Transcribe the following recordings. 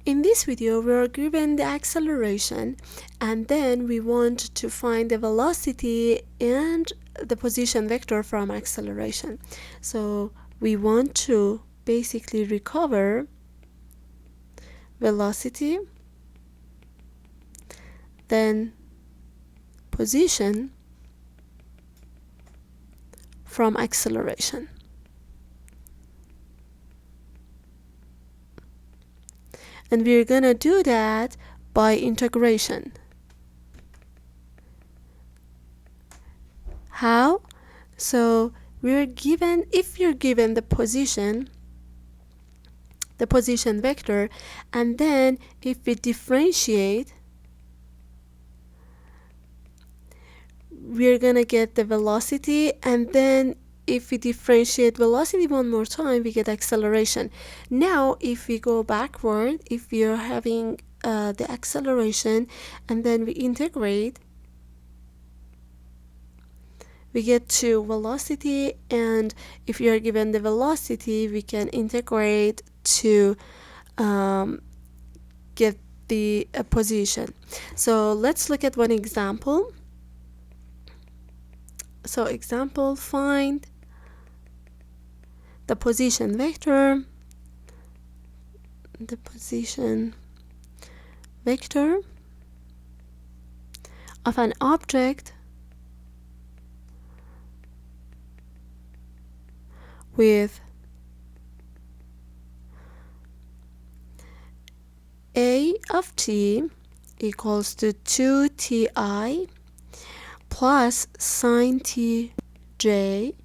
In this video, we are given the acceleration and then we want to find the velocity and the position vector from acceleration. So we want to basically recover velocity, then position from acceleration. And we're gonna do that by integration. How? So we're given, if you're given the position vector, and then if we differentiate, we're gonna get the velocity, and then if we differentiate velocity one more time, we get acceleration. Now if we go backward, if we are having the acceleration and then we integrate, we get to velocity, and if you are given the velocity, we can integrate to get the position. So let's look at one example. So example, find the position vector, of an object with a of t equals to 2ti plus sine t j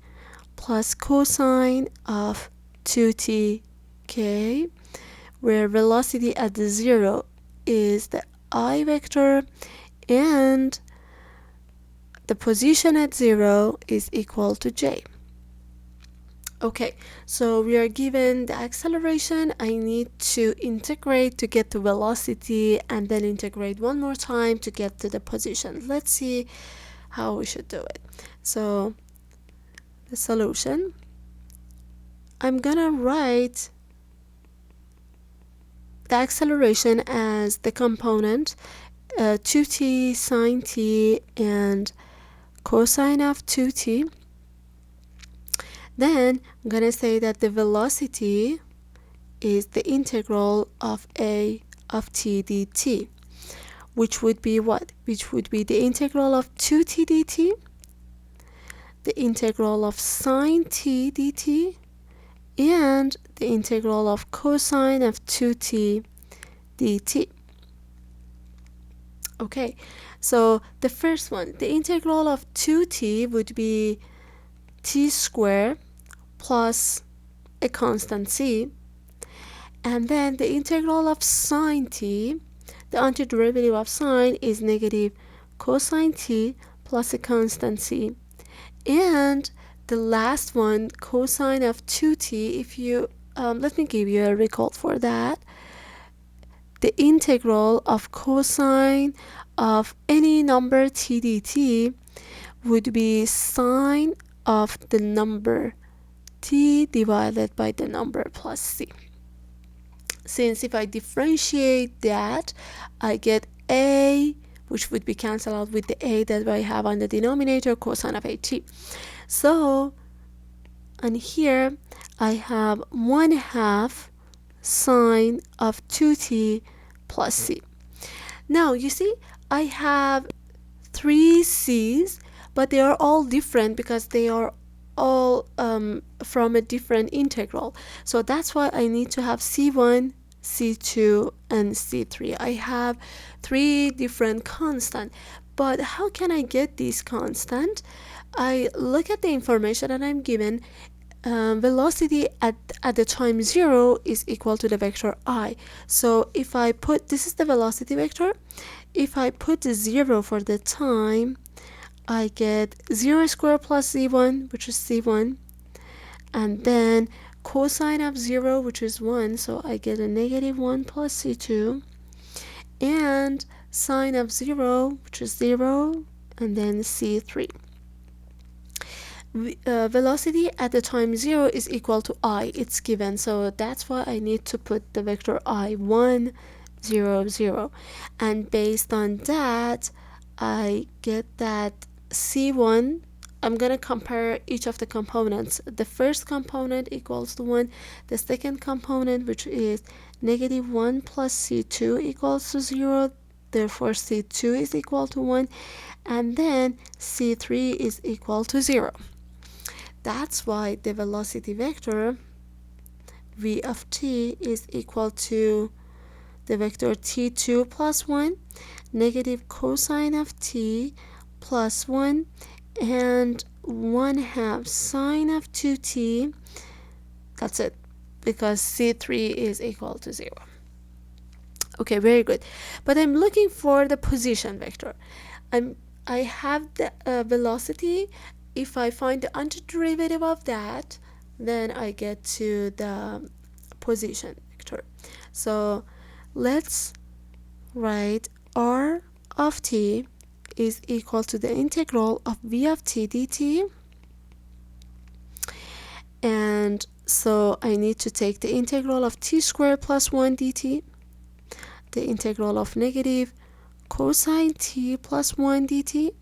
plus cosine of 2tk, where velocity at the 0 is the I vector and the position at 0 is equal to j. Okay, so we are given the acceleration. I need to integrate to get to velocity and then integrate one more time to get to the position. Let's see how we should do it. So the solution, I'm gonna write the acceleration as the component 2t sine t and cosine of 2t. Then I'm gonna say that the velocity is the integral of a of t dt, which would be what? Which would be the integral of 2t dt, the integral of sine t dt, and the integral of cosine of 2t dt. Okay, so the first one, the integral of 2t would be t squared plus a constant c, and then the integral of sine t, the antiderivative of sine is negative cosine t plus a constant c, and the last one, cosine of 2t, if you let me give you a recall for that. The integral of cosine of any number t dt would be sine of the number t divided by the number plus c. Since if I differentiate that, I get a, which would be cancelled out with the a that I have on the denominator, cosine of at. So, and here I have 1/2 sine of 2t plus c. Now you see I have 3 c's, but they are all different because they are all from a different integral. So that's why I need to have c1, c2, and c3. I have 3 different constants. But how can I get these constant? I look at the information that I'm given. Velocity at the time 0 is equal to the vector I. So if I put, this is the velocity vector, if I put 0 for the time, I get 0 squared plus z1, which is c1, and then cosine of 0, which is 1, so I get a negative 1 plus c2, and sine of 0, which is 0, and then c3. velocity at the time 0 is equal to I. It's given, so that's why I need to put the vector I 1 0 0, and based on that I get that C1. I'm gonna compare each of the components. The first component equals to 1, the second component, which is negative 1 plus C2, equals to 0, therefore C2 is equal to 1, and then C3 is equal to 0. That's why the velocity vector v of t is equal to the vector t2 plus 1, negative cosine of t plus 1, and 1/2 sine of 2t. That's it, because c3 is equal to 0. Okay, very good. But I'm looking for the position vector. I have the velocity. If I find the antiderivative of that, then I get to the position vector. So let's write r of t is equal to the integral of v of t dt, and so I need to take the integral of t squared plus 1 dt, the integral of negative cosine t plus 1 dt,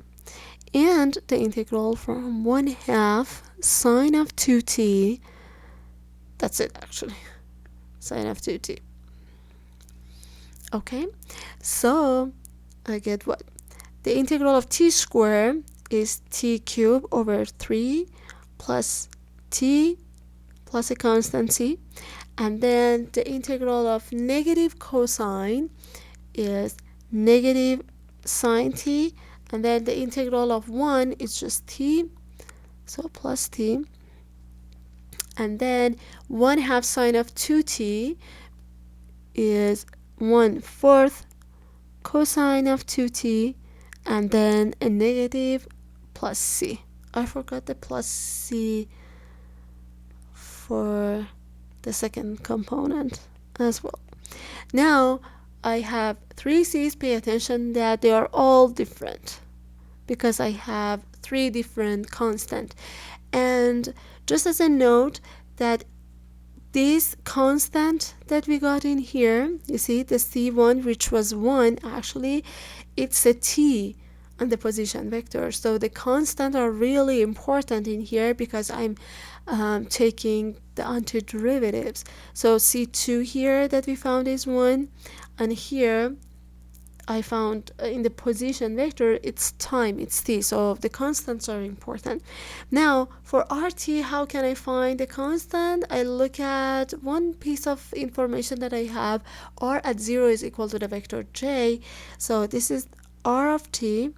and the integral from 1/2 sine of 2t. That's it, actually, sine of 2t. Okay, so I get what? The integral of t squared is t cubed over 3 plus t plus a constant c, and then the integral of negative cosine is negative sine t, and then the integral of 1 is just t, so plus t, and then 1/2 sine of 2t is 1/4 cosine of 2t, and then a negative plus c. I forgot the plus c for the second component as well. Now I have 3 c's. Pay attention that they are all different because I have 3 different constant. And just as a note, that this constant that we got in here, you see the C1, which was 1, actually it's a t on the position vector. So the constant are really important in here because I'm taking the antiderivatives. So C2 here that we found is 1, and here I found in the position vector it's time, it's t, so the constants are important. Now for RT, how can I find the constant? I look at one piece of information that I have. R at 0 is equal to the vector j, so this is R of t.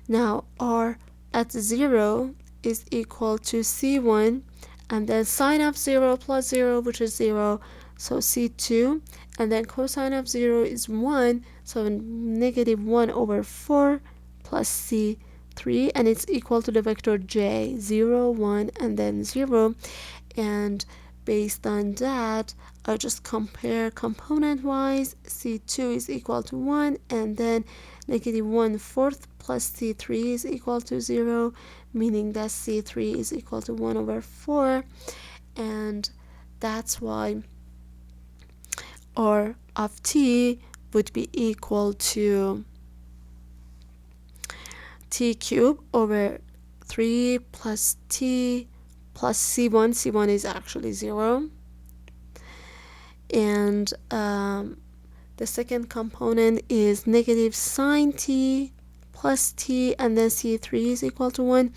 Now R at 0 is equal to C1, and then sine of 0 plus 0, which is 0, so C2, and then cosine of 0 is 1, so negative 1 over 4 plus C3, and it's equal to the vector j, 0, 1, and then 0. And based on that, I just compare component wise. C2 is equal to 1, and then negative 1/4 plus C3 is equal to 0, meaning that C3 is equal to 1 over 4, and that's why R of t would be equal to t cubed over 3 plus t plus c1. C1 is actually 0, and the second component is negative sine t plus t, and then c3 is equal to 1,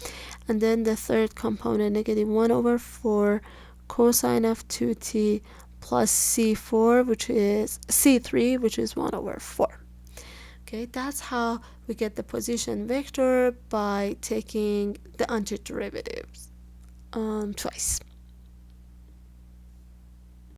and then the third component, negative 1 over 4 cosine of 2t plus c4, which is c3, which is 1 over 4. Okay, that's how we get the position vector, by taking the antiderivatives twice.